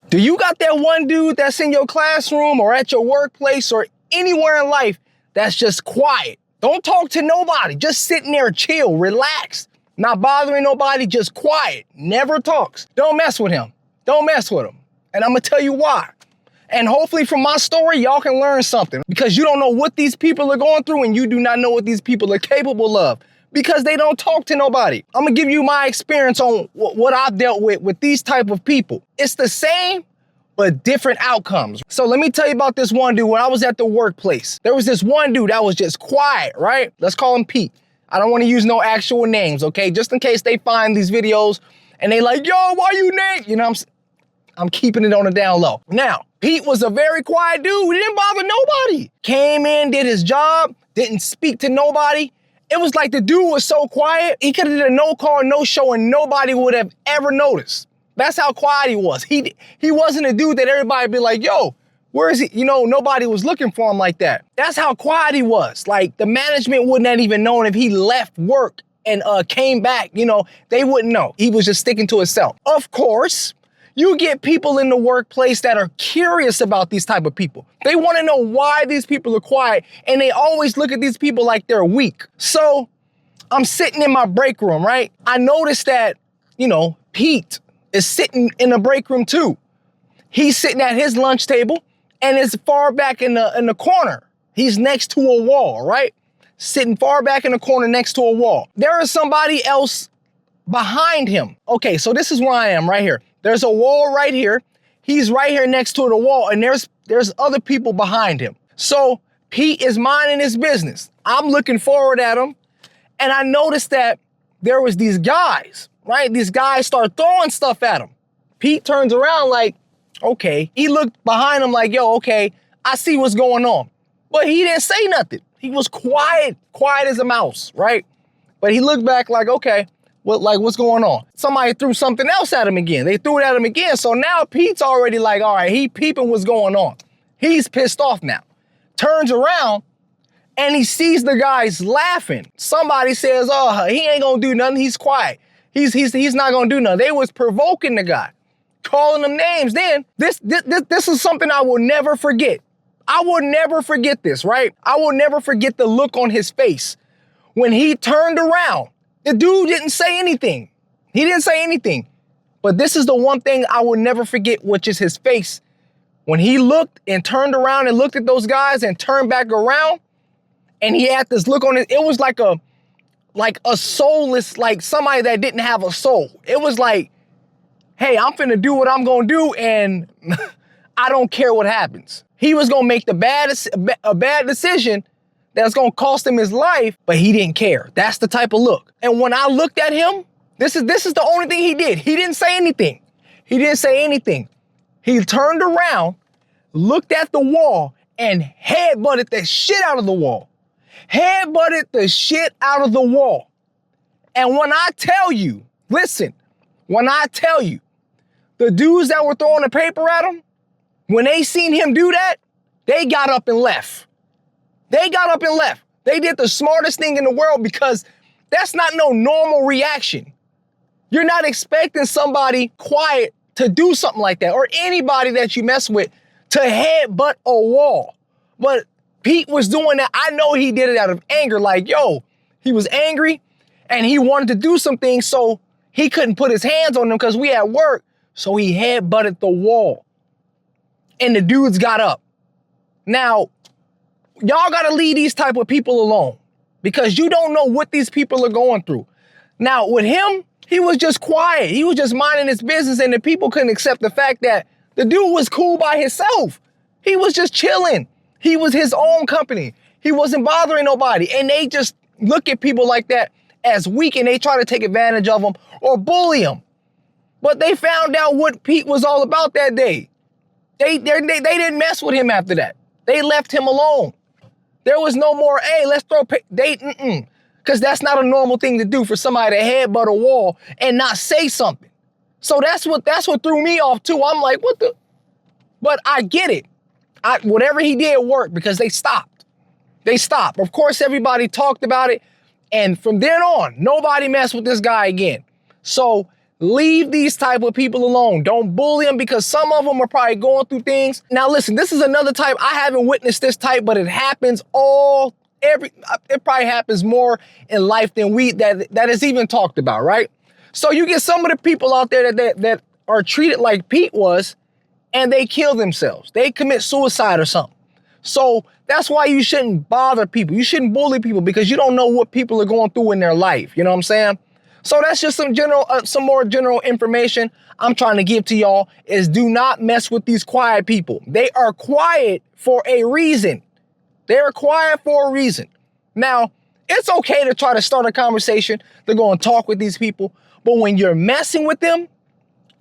Do you got that one dude that's in your classroom or at your workplace or anywhere in life that's just quiet? Don't talk to nobody. Just sitting there, chill, relax, not bothering nobody, just quiet, never talks. Don't mess with him. Don't mess with him. And I'm gonna tell you why. And hopefully from my story, y'all can learn something, because you don't know what these people are going through and you do not know what these people are capable of, because they don't talk to nobody. I'm gonna give you my experience on what I've dealt with these type of people. It's the same, but different outcomes. So let me tell you about this one dude. When I was at the workplace, there was this one dude that was just quiet, right? Let's call him Pete. I don't want to use no actual names, okay? Just in case they find these videos and they like, yo, why you name? You know, I'm keeping it on the down low. Now, Pete was a very quiet dude. He didn't bother nobody. Came in, did his job, didn't speak to nobody. It was like the dude was so quiet, he could have did a no call, no show, and nobody would have ever noticed. That's how quiet he was. He wasn't a dude that everybody would be like, yo, where is he? You know, nobody was looking for him like that. That's how quiet he was. Like, the management wouldn't have even known if he left work and came back, you know, they wouldn't know. He was just sticking to himself. Of course, you get people in the workplace that are curious about these type of people. They want to know why these people are quiet, and they always look at these people like they're weak. So I'm sitting in my break room, right? I noticed that, you know, Pete is sitting in the break room too. He's sitting at his lunch table and is far back in the corner. He's next to a wall, right? Sitting far back in the corner next to a wall. There is somebody else behind him. Okay, so this is where I am right here. There's a wall right here. He's right here next to the wall, and there's other people behind him. So Pete is minding his business. I'm looking forward at him, and I noticed that there was these guys, right? These guys start throwing stuff at him. Pete turns around like, okay. He looked behind him like, yo, okay, I see what's going on. But he didn't say nothing. He was quiet as a mouse, right? But he looked back like, okay, what's going on? Somebody threw something else at him again. They threw it at him again. So now Pete's already like, all right, he peeping what's going on. He's pissed off now. Turns around and he sees the guys laughing. Somebody says, oh, he ain't gonna do nothing. He's quiet. He's not gonna do nothing. They was provoking the guy, calling them names. Then this is something I will never forget. I will never forget this, right? I will never forget the look on his face when he turned around. The dude didn't say anything. He didn't say anything. But this is the one thing I will never forget, which is his face. When he looked and turned around and looked at those guys and turned back around, and he had this look on it, it was like a soulless, like somebody that didn't have a soul. It was like, hey, I'm finna do what I'm gonna do, and I don't care what happens. He was gonna make a bad decision that's gonna cost him his life, but he didn't care. That's the type of look. And when I looked at him, this is the only thing he did. He didn't say anything. He didn't say anything. He turned around, looked at the wall, and headbutted the shit out of the wall. Headbutted the shit out of the wall. And when I tell you, listen, when I tell you, the dudes that were throwing the paper at him, when they seen him do that, they got up and left. They got up and left. They did the smartest thing in the world, because that's not no normal reaction. You're not expecting somebody quiet to do something like that, or anybody that you mess with to headbutt a wall. But Pete was doing that. I know he did it out of anger. Like, yo, he was angry and he wanted to do some things, so he couldn't put his hands on them because we at work. So he headbutted the wall. And the dudes got up. Now, y'all gotta leave these type of people alone, because you don't know what these people are going through. Now, with him, he was just quiet. He was just minding his business, and the people couldn't accept the fact that the dude was cool by himself. He was just chilling. He was his own company. He wasn't bothering nobody. And they just look at people like that as weak, and they try to take advantage of them or bully them. But they found out what Pete was all about that day. They didn't mess with him after that. They left him alone. There was no more, hey, let's throw, because that's not a normal thing to do, for somebody to headbutt a wall and not say something. So that's what threw me off too. I'm like, what the? But I get it. Whatever he did worked, because they stopped. They stopped. Of course, everybody talked about it. And from then on, nobody messed with this guy again. So Leave these type of people alone. Don't bully them because some of them are probably going through things. Now listen, this is another type. I haven't witnessed this type, but it happens it probably happens more in life than that is even talked about, right? So you get some of the people out there that are treated like Pete was, and they kill themselves. They commit suicide or something. So that's why you shouldn't bother people. You shouldn't bully people because you don't know what people are going through in their life. You know what I'm saying? So that's just some more general information I'm trying to give to y'all is do not mess with these quiet people. They are quiet for a reason. They're quiet for a reason. Now, it's okay to try to start a conversation to go and talk with these people. But when you're messing with them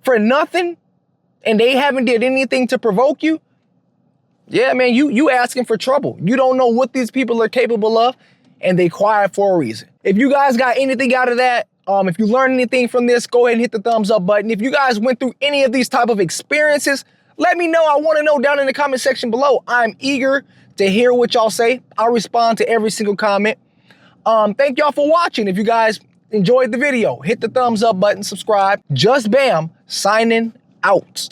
for nothing and they haven't did anything to provoke you, yeah, man, you asking for trouble. You don't know what these people are capable of, and they quiet for a reason. If you guys got anything out of that, if you learned anything from this, go ahead and hit the thumbs up button. If you guys went through any of these type of experiences, let me know. I want to know down in the comment section below. I'm eager to hear what y'all say. I'll respond to every single comment. Thank y'all for watching. If you guys enjoyed the video, hit the thumbs up button, subscribe. JustBam signing out.